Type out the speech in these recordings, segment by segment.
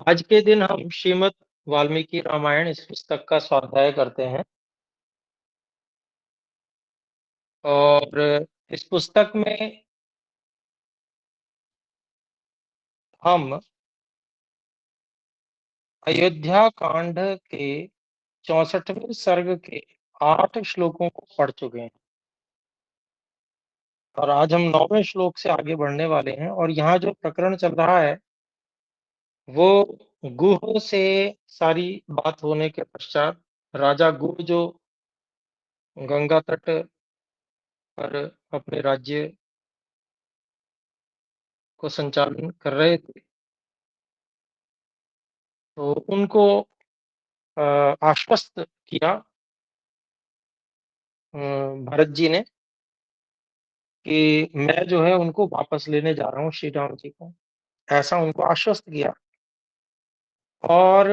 आज के दिन हम श्रीमद् वाल्मीकि रामायण इस पुस्तक का स्वाध्याय करते हैं और इस पुस्तक में हम अयोध्या कांड के 64वें सर्ग के 8 श्लोकों को पढ़ चुके हैं और आज हम 9वें श्लोक से आगे बढ़ने वाले हैं और यहाँ जो प्रकरण चल रहा है वो गुह से सारी बात होने के पश्चात राजा गुह जो गंगा तट पर अपने राज्य को संचालन कर रहे थे तो उनको आश्वस्त किया भरत जी ने कि मैं जो है उनको वापस लेने जा रहा हूँ श्री राम जी को। ऐसा उनको आश्वस्त किया और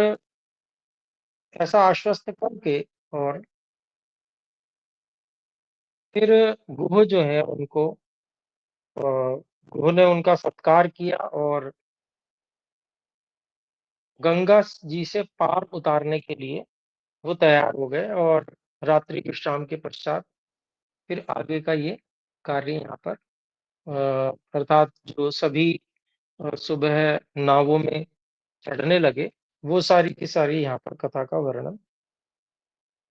ऐसा आश्वस्त करके और फिर गुह जो है उनको गुह ने उनका सत्कार किया और गंगा जी से पार उतारने के लिए वो तैयार हो गए और रात्रि विश्राम के पश्चात फिर आगे का ये कार्य यहाँ पर अर्थात जो सभी सुबह नावों में चढ़ने लगे वो सारी की सारी यहाँ पर कथा का वर्णन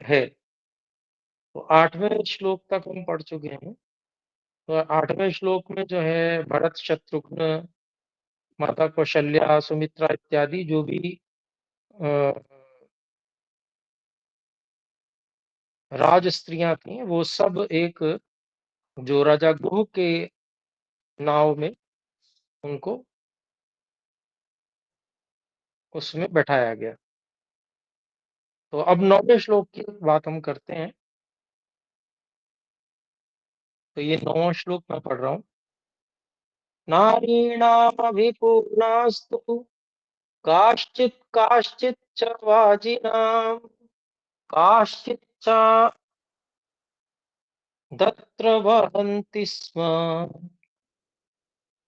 है। तो 8वें श्लोक तक हम पढ़ चुके हैं। तो 8वें श्लोक में जो है भरत शत्रुघ्न माता कौशल्या सुमित्रा इत्यादि जो भी अ, राज स्त्रियां थी वो सब एक जो राजा गुह के नाव में उनको उसमें बैठाया गया। तो अब 9वें श्लोक की बात हम करते हैं। तो ये 9वां श्लोक मैं पढ़ रहा हूँ। नारीणामभिपूर्णास्तु काश्चित् काश्चित् च वाजिनाम् काश्चिच्च तत्र वहन्ति स्म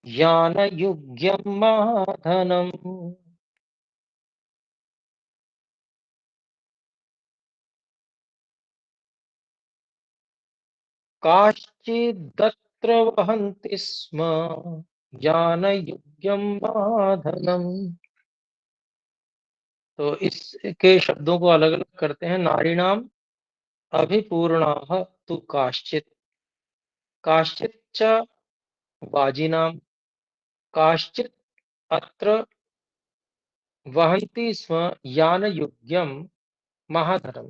यानयुग्यं महाधनम्। काश्चिदत्र वहन्ति स्म यानयुग्यं महाधनम्। तो इसके शब्दों को अलग अलग करते हैं। नारीणाम अभिपूर्णाः तु काश्चित् काश्चिच्च वाजिनाम् काश्चित् अत्र वहन्ति स्म यानयुग्यं महाधनम्।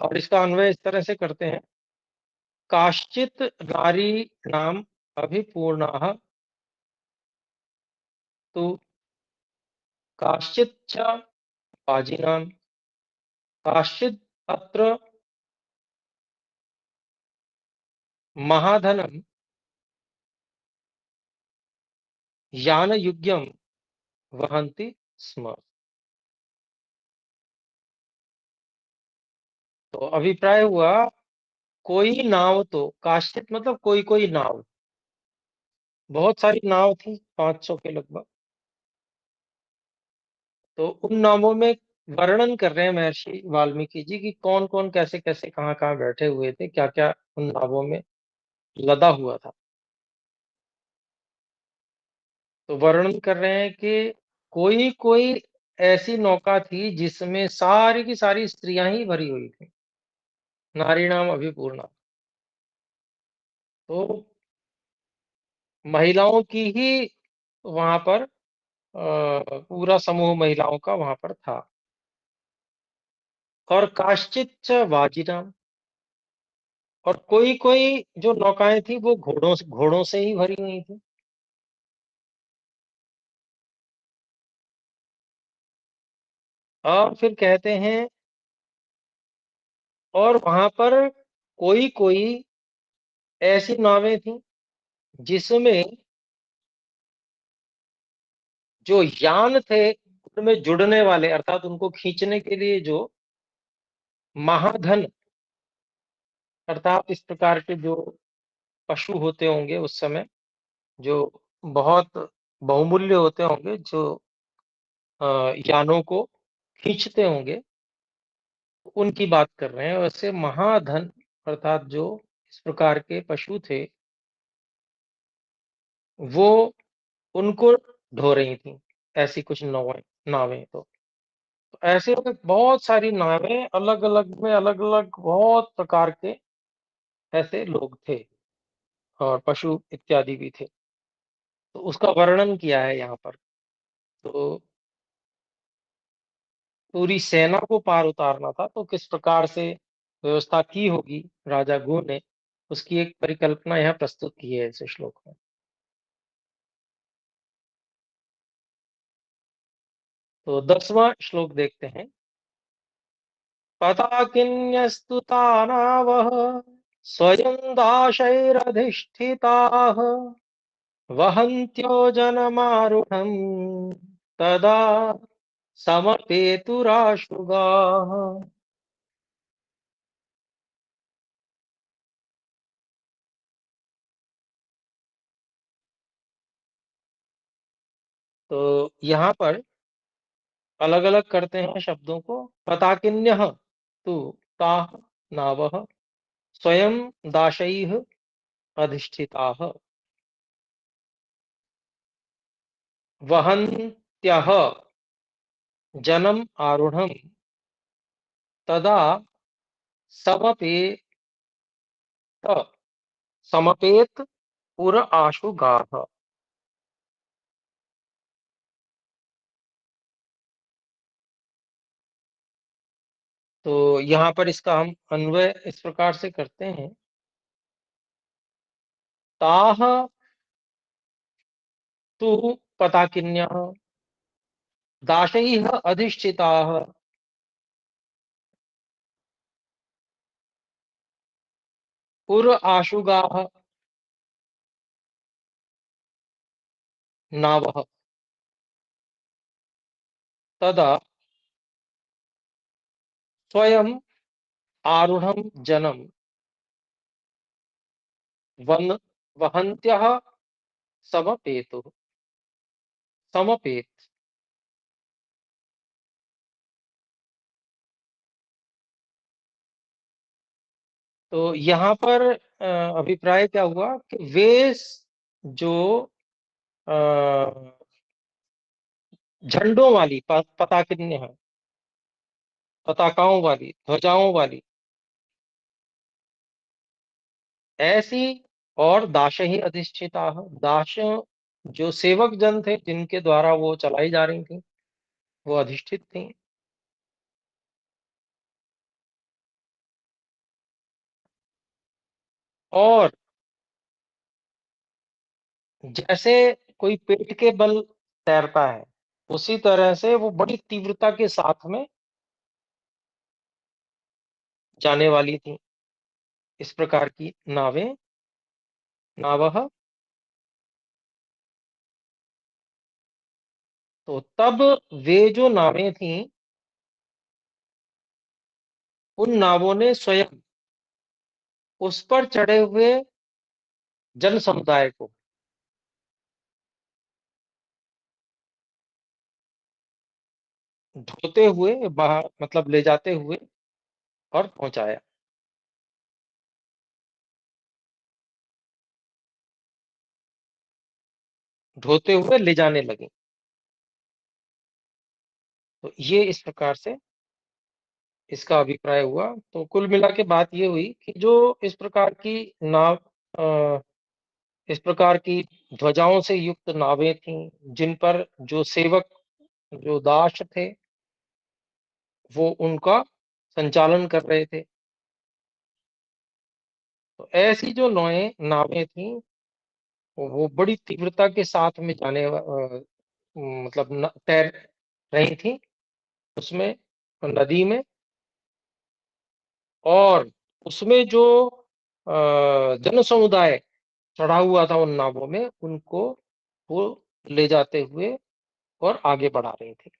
और इसका अन्वय इस तरह से करते हैं। काश्चित् नारीणाम् अभिपूर्णाः तु काश्चिच्च वाजिनाम् काश्चित् अत्र महाधनम् यानयुग्यं वहन्ति स्म। तो अभिप्राय हुआ कोई नाव तो काश्चित मतलब कोई कोई नाव, बहुत सारी नाव थी 500 के लगभग। तो उन नावों में वर्णन कर रहे हैं महर्षि वाल्मीकि जी की कौन कौन कैसे कैसे कहाँ कहाँ बैठे हुए थे, क्या क्या उन नावों में लदा हुआ था। तो वर्णन कर रहे हैं कि कोई कोई ऐसी नौका थी जिसमें सारी की सारी स्त्रियां ही भरी हुई थी, नारीणाम अभिपूर्णा। तो महिलाओं की ही वहां पर पूरा समूह महिलाओं का वहां पर था। और काश्चित वाजिनाम, और कोई कोई जो नौकाएं थी वो घोड़ों से ही भरी हुई थी। और फिर कहते हैं और वहां पर कोई कोई ऐसी नावें थी जिसमें जो यान थे उनमें जुड़ने वाले अर्थात उनको खींचने के लिए जो महाधन अर्थात इस प्रकार के जो पशु होते होंगे उस समय, जो बहुत बहुमूल्य होते होंगे, जो यानों को खींचते होंगे, उनकी बात कर रहे हैं। वैसे महाधन अर्थात जो इस प्रकार के पशु थे, वो उनको ढो रही थी, ऐसी कुछ नावें नावें तो। ऐसे में बहुत सारी नावें अलग-अलग में अलग-अलग बहुत प्रकार के ऐसे लोग थे और पशु इत्यादि भी थे। तो उसका वर्णन किया है यहाँ पर। तो पूरी सेना को पार उतारना था, तो किस प्रकार से व्यवस्था की होगी राजा गो ने, उसकी एक परिकल्पना यहाँ प्रस्तुत की है इस श्लोक में। तो 10वां श्लोक देखते हैं। पताकिन्यस्तु तानावः स्वयं दाशैरधिष्ठिताः वहन्त्यो जनमारुढम् तदा समपेतुराशुगाः। तो यहाँ पर अलग-अलग करते हैं शब्दों को। पताकिन्यः तु ताः नावः स्वयं दाशैः अधिष्ठिताः वहन्त्यः जनम् आरूढम् तदा समपेत समपेत पुर आशुगाः। तो यहाँ पर इसका हम अन्वय इस प्रकार से करते हैं। ताः तु पताकिन्यः दाशैः अधिष्ठिताः पुर आशुगाः नावः तदा स्वयं आरूढं जनं वन वहन्त्यः समपेतुः समपेत। तो यहाँ पर अभिप्राय क्या हुआ कि वे जो अ, झंडों वाली पताकिन्य है, पताकाओं वाली, ध्वजाओं वाली, ऐसी और दाश ही अधिष्ठिता, दास जो सेवक जन थे जिनके द्वारा वो चलाई जा रही थी, वो अधिष्ठित थी। और जैसे कोई पेट के बल तैरता है, उसी तरह से वो बड़ी तीव्रता के साथ में जाने वाली थी, इस प्रकार की नावें नावः। तो तब वे जो नावें थीं, उन नावों ने स्वयं उस पर चढ़े हुए जन समुदाय को ढोते हुए बाहर, मतलब ले जाते हुए और पहुंचाया, ढोते हुए ले जाने लगे। तो ये इस प्रकार से इसका अभिप्राय हुआ। तो कुल मिला के बात ये हुई कि जो इस प्रकार की नाव, अ, इस प्रकार की ध्वजाओं से युक्त नावें थीं, जिन पर जो सेवक, जो दास थे, वो उनका संचालन कर रहे थे। तो ऐसी जो नौएं नावें थीं, वो बड़ी तीव्रता के साथ में मतलब तैर रही थी उसमें, नदी में। और उसमें जो जन समुदाय चढ़ा हुआ था उन नावों में, उनको वो ले जाते हुए और आगे बढ़ा रही थी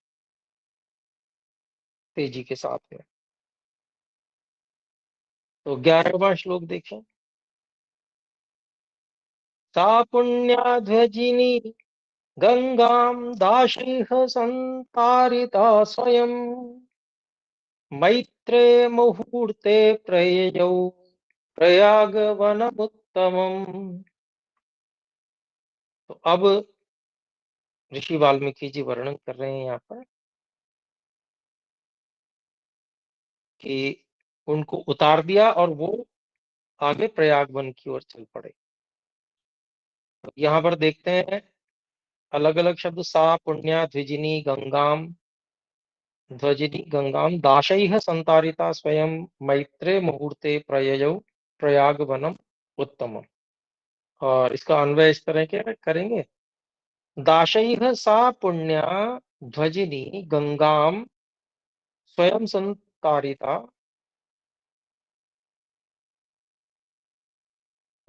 तेजी के साथ में। तो 11वां श्लोक देखें। सा पुण्याध्वजिनी गंगाम दाशैः संतारिता स्वयं मैत्रे मुहूर्ते प्रययौ प्रयागवनमुत्तमम्। तो अब ऋषि वाल्मीकि जी वर्णन कर रहे हैं यहाँ पर कि उनको उतार दिया और वो आगे प्रयाग वन की ओर चल पड़े। तो यहाँ पर देखते हैं अलग अलग शब्द। सा पुण्या द्विजिनी गंगाम, ध्वजिनी गंगाम दाशैः संतारिता स्वयं मैत्रे मुहूर्ते प्रययौ प्रयाग वनम उत्तमम। और इसका अन्वय इस तरह के करेंगे। दाशैः सा पुण्या ध्वजिनी गंगाम स्वयं संतारिता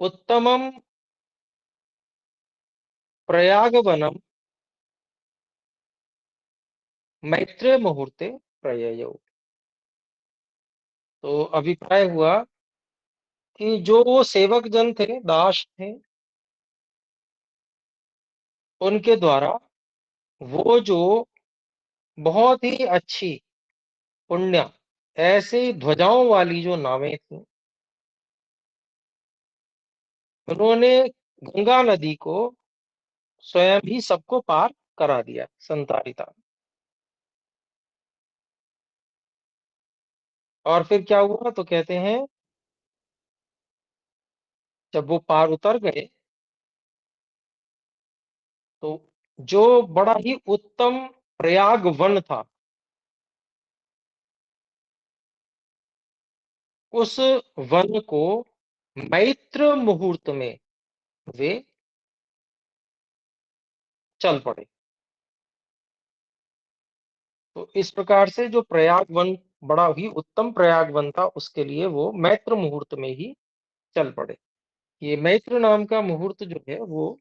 उत्तमम प्रयागवनम मैत्रेय मुहूर्ते प्रययौ। तो अभिप्राय हुआ कि जो वो सेवक जन थे, दास थे, उनके द्वारा वो जो बहुत ही अच्छी पुण्य ऐसे ध्वजाओं वाली जो नावें थी, उन्होंने गंगा नदी को स्वयं ही सबको पार करा दिया, संतारिता। और फिर क्या हुआ तो कहते हैं जब वो पार उतर गए तो जो बड़ा ही उत्तम प्रयाग वन था, उस वन को मैत्र मुहूर्त में वे चल पड़े। तो इस प्रकार से जो प्रयाग वन बड़ा ही उत्तम प्रयाग वन था, उसके लिए वो मैत्र मुहूर्त में ही चल पड़े। ये मैत्र नाम का मुहूर्त जो है वो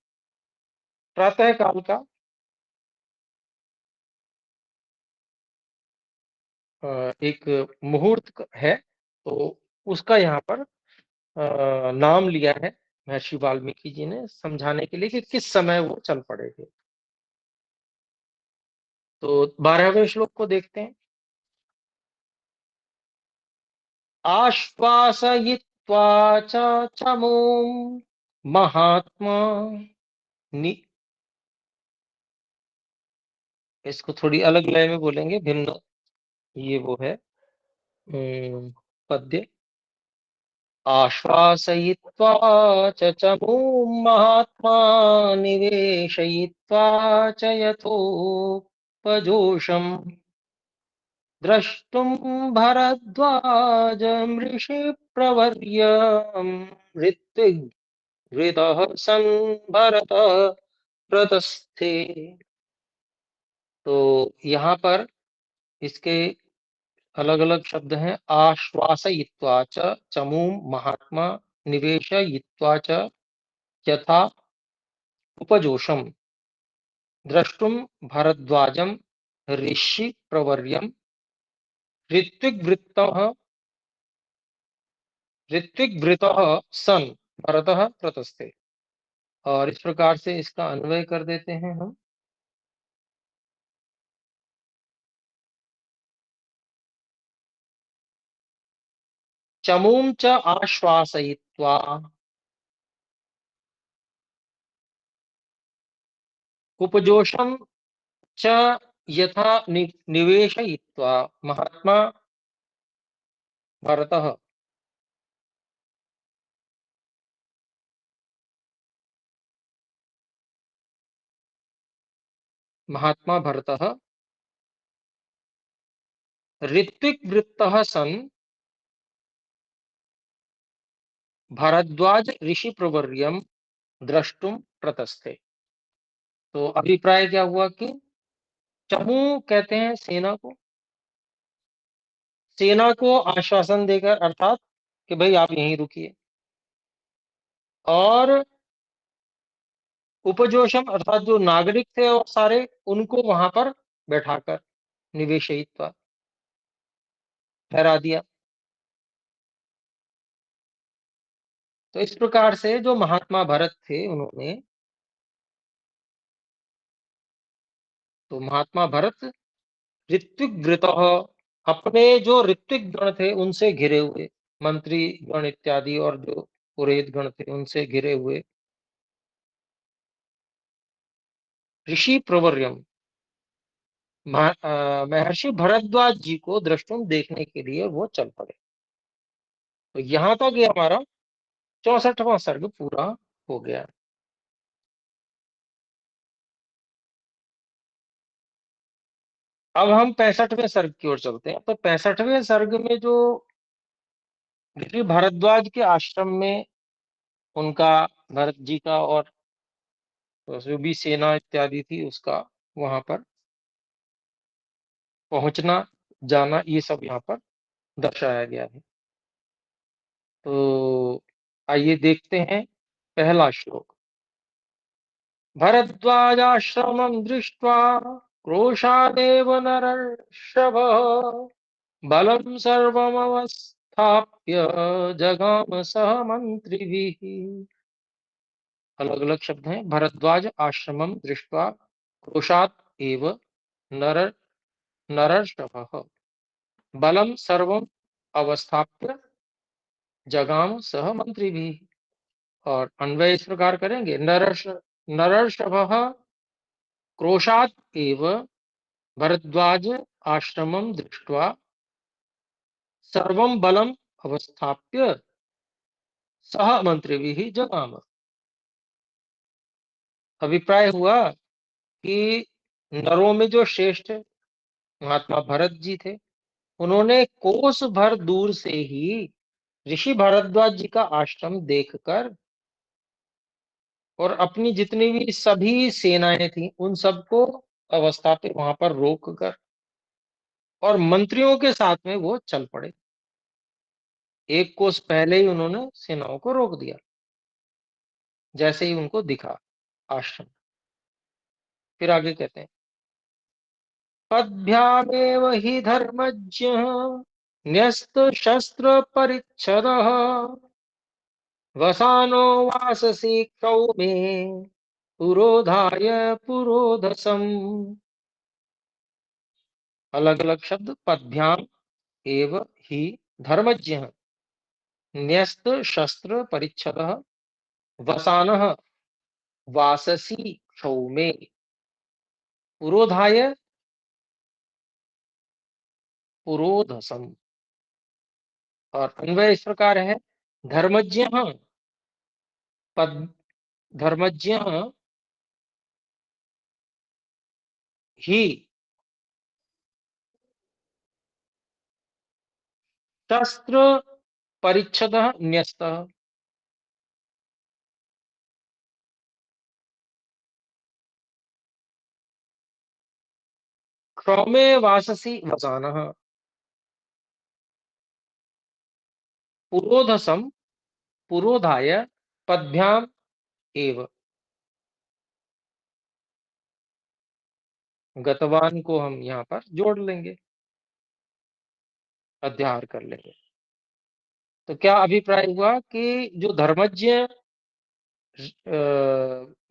प्रातः काल का एक मुहूर्त है। तो उसका यहाँ पर नाम लिया है महर्षि वाल्मीकि जी ने समझाने के लिए कि किस समय वो चल पड़े थे। तो 12वें श्लोक को देखते हैं। आश्वासयित्वा च चमूं महात्मा नि, इसको थोड़ी अलग लय में बोलेंगे, भिन्न ये वो है पद्य। आश्वासयित्वा च चमूं महात्मा निवेशयित्वा च यथोपजोषम् द्रष्टुं भरद्वाजमृषि प्रवर्य ऋत्विग् हृदः सन् भरत प्रतस्थे। तो यहाँ पर इसके अलग अलग शब्द हैं। आश्वासयित्वा च चमूं महात्मा निवेशयित्वा च यथा उपजोषम द्रष्टुम भरद्वाजम ऋषि प्रवर्यम ऋत्विग्वृत्तः ऋत्विग्वृतः सन भरतः प्रतस्थे। और इस प्रकार से इसका अन्वय कर देते हैं हम। चमूं च आश्वासयित्वा उपजोषम च यथा निवेशयित्वा महात्मा भरतः महात्मा भरतः ऋत्विग्वृत्तः सन् भारद्वाज ऋषि प्रवर्यम द्रष्टुम प्रतस्थे। तो अभिप्राय क्या हुआ कि चमू कहते हैं सेना को आश्वासन देकर, अर्थात कि भाई आप यहीं रुकिए। और उपजोषम अर्थात जो नागरिक थे और सारे, उनको वहां पर बैठाकर निवेशित ठहरा दिया। तो इस प्रकार से जो महात्मा भरत थे उन्होंने, तो महात्मा भरत ऋत्विग्रतः, अपने जो ऋत्विक गण थे उनसे घिरे हुए, मंत्री गण इत्यादि और जो पुरोहित गण थे उनसे घिरे हुए, ऋषि प्रवर्यम, महर्षि भरद्वाज जी को द्रष्टुम देखने के लिए वो चल पड़े। तो यहाँ तक ये हमारा 64वां सर्ग पूरा हो गया। अब हम 65वें सर्ग की ओर चलते हैं। तो 65वें सर्ग में जो ऋषि भारद्वाज के आश्रम में उनका, भरत जी का और जो भी सेना इत्यादि थी उसका वहां पर पहुंचना जाना, ये सब यहाँ पर दर्शाया गया है। तो आइए देखते हैं पहला श्लोक। भरद्वाजाश्रमं दृष्ट्वा क्रोशादेव नरर्षभः बलं सर्वमवस्थाप्य जगाम सह मंत्रिभिः। अलग अलग शब्द हैं। भरद्वाज आश्रमं दृष्ट्वा क्रोशात् एव नर नरर्षभः बलं सर्वम अवस्थाप्य जगाम सह मंत्रिभिः। और अन्वय इस प्रकार करेंगे। नरर्षभः क्रोशात् एव भरद्वाज आश्रमं दृष्ट्वा सर्वं बलम अवस्थाप्य सह मंत्रिभिः जगाम। अभिप्राय हुआ कि नरों में जो श्रेष्ठ महात्मा भरत जी थे, उन्होंने कोस भर दूर से ही ऋषि भारद्वाज जी का आश्रम देखकर और अपनी जितनी भी सभी सेनाएं थी उन सबको अवस्था पे वहां पर रोक कर और मंत्रियों के साथ में वो चल पड़े। एक कोस पहले ही उन्होंने सेनाओं को रोक दिया जैसे ही उनको दिखा आश्रम। फिर आगे कहते हैं, पद्भ्यामेव हि धर्मज्ञ न्यस्त शस्त्र परिच्छद वसानो वाससी क्षौमे पुरोधाय पुरोधसम। अलग अलग शब्द। पद्भ्याम एव हि धर्मज्ञ न्यस्त शस्त्र परिच्छद वसानः वाससी क्षौमे पुरोधाय पुरोधसम। और अन्वय इस प्रकार है। धर्मज्ञ पद धर्मज्ञ ही शस्त्र परिच्छद न्यस्त क्षौमे वाससी वसानः पुरोधसम पुरोधाय पद्भ्याम एव। गतवान को हम यहाँ पर जोड़ लेंगे, अध्यार कर लेंगे। तो क्या अभिप्राय हुआ कि जो धर्मज्ञ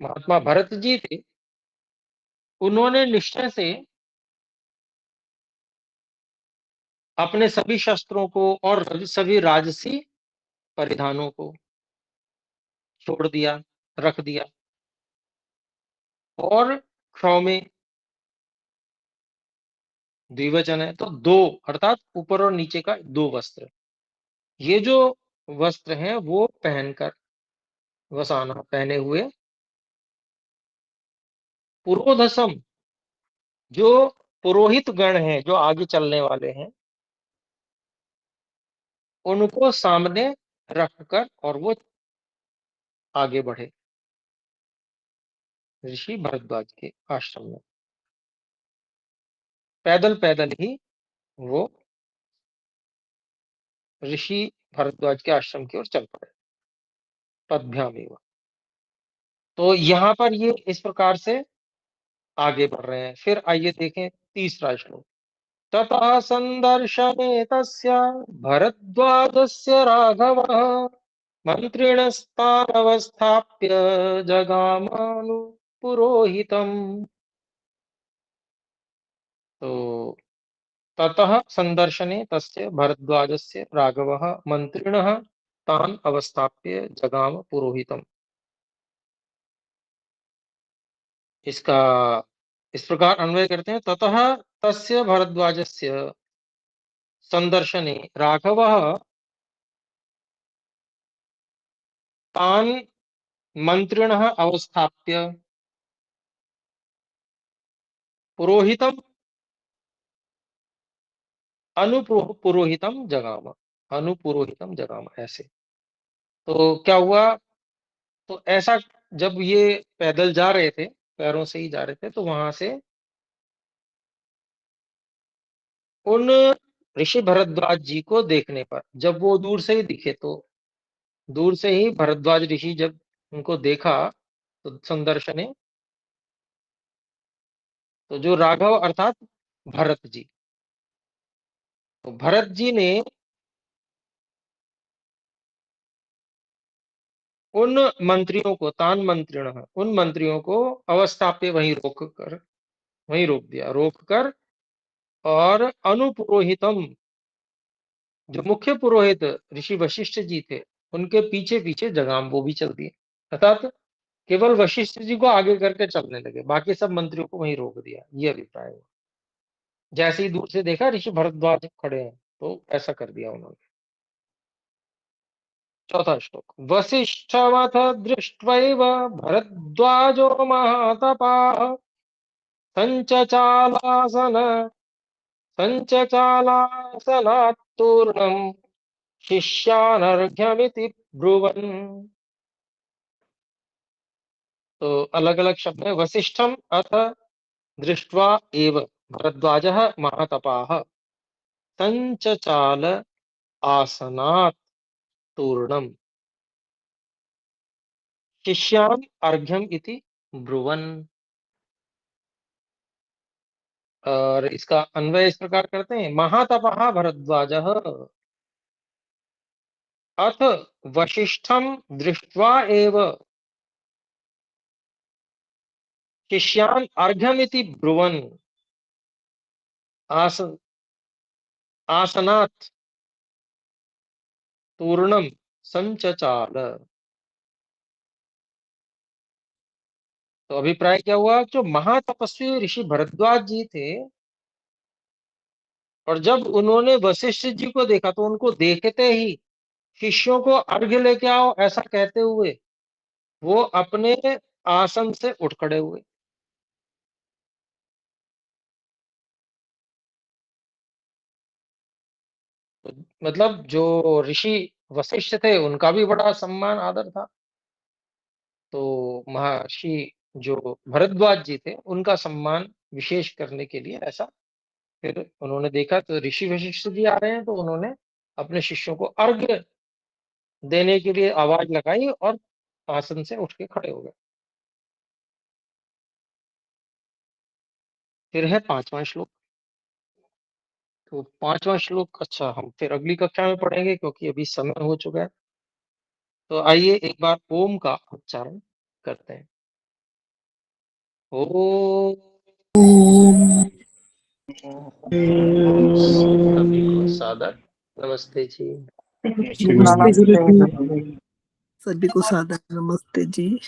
महात्मा भरत जी थे, उन्होंने निश्चय से अपने सभी शस्त्रों को और सभी राजसी परिधानों को छोड़ दिया, रख दिया। और क्षौमे द्विवचन है तो दो, अर्थात ऊपर और नीचे का दो वस्त्र, ये जो वस्त्र हैं वो पहनकर, वसाना पहने हुए, पुरोधसम जो पुरोहित गण हैं जो आगे चलने वाले हैं उनको सामने रखकर और वो आगे बढ़े ऋषि भरद्वाज के आश्रम में। पैदल पैदल ही वो ऋषि भरद्वाज के आश्रम की ओर चल पड़े, पद्भ्यामेव। तो यहाँ पर ये इस प्रकार से आगे बढ़ रहे हैं। फिर आइए देखें तीसरा श्लोक। ततः संदर्शने तस्य भरद्वाजस्य राघवः मंत्रिणस्तानवस्थाप्य जगामानु पुरोहितम्। तो ततः संदर्शने तस्य भरद्वाजस्य राघवः मंत्रिणः तान् अवस्थाप्य जगाम पुरोहितम्। इसका इस प्रकार अन्वय करते हैं। ततः तस्य भरद्वाजस्य संदर्शने राघवः तान् मंत्रिणः अवस्थाप्य पुरोहितम् अनुपुरोहितम जगाम, अनुपुरोहितम जगाम, ऐसे। तो क्या हुआ? तो ऐसा जब ये पैदल जा रहे थे, पैरों से ही जा रहे थे, तो वहां से उन ऋषि भरद्वाज जी को देखने पर, जब वो दूर से ही दिखे, तो दूर से ही भरद्वाज ऋषि जब उनको देखा, तो संदर्शने, तो जो राघव अर्थात भरत जी, तो भरत जी ने उन मंत्रियों को, तान मंत्रिण, उन मंत्रियों को अवस्था पे वहीं रोक दिया, रोक कर, और अनुपुरोहितम, जो मुख्य पुरोहित ऋषि वशिष्ठ जी थे, उनके पीछे पीछे जगाम, वो भी चल दिए। अर्थात केवल वशिष्ठ जी को आगे करके चलने लगे, बाकी सब मंत्रियों को वहीं रोक दिया, ये अभिप्राय हुआ। जैसे ही दूर से देखा ऋषि भरद्वाज खड़े हैं, तो ऐसा कर दिया उन्होंने। चौथा श्लोक। वसिष्ठमथ दृष्ट्वैव भरद्वाजो महातपाः संचचालासन संचचालासनात्तूर्णम् शिष्यानर्घ्यमिति ब्रुवन्। तो अलग अलग शब्द है। वसिष्ठम अथ दृष्ट्वा एव भरद्वाजः महातपाः संचचाल आसनात् तूर्णम् शिष्यान् अर्घ्यम इति ब्रुवन्। और इसका अन्वय इस प्रकार करते हैं। महातपः भरद्वाजः अथ वसिष्ठम दृष्ट्वा एव शिष्यान् अर्घ्यमिति ब्रुवन् आस आसनात् तूर्णम संचचाल। तो अभिप्राय क्या हुआ? जो महातपस्वी ऋषि भरद्वाज जी थे, और जब उन्होंने वशिष्ठ जी को देखा, तो उनको देखते ही शिष्यों को अर्घ्य लेके आओ ऐसा कहते हुए वो अपने आसन से उठ खड़े हुए। मतलब जो ऋषि वशिष्ठ थे, उनका भी बड़ा सम्मान आदर था। तो महर्षि जो भरद्वाज जी थे, उनका सम्मान विशेष करने के लिए ऐसा, फिर उन्होंने देखा तो ऋषि वशिष्ठ जी आ रहे हैं, तो उन्होंने अपने शिष्यों को अर्घ्य देने के लिए आवाज लगाई और आसन से उठ के खड़े हो गए। फिर है पांचवा श्लोक। तो पांचवा श्लोक, अच्छा, हम फिर अगली कक्षा में पढ़ेंगे क्योंकि अभी समय हो चुका है। तो आइए एक बार ओम का उच्चारण करते हैं। ओ ओम। सभी को सादर नमस्ते जी। नमस्ते गुरु जी। नमस्ते। सभी को सादर नमस्ते जी।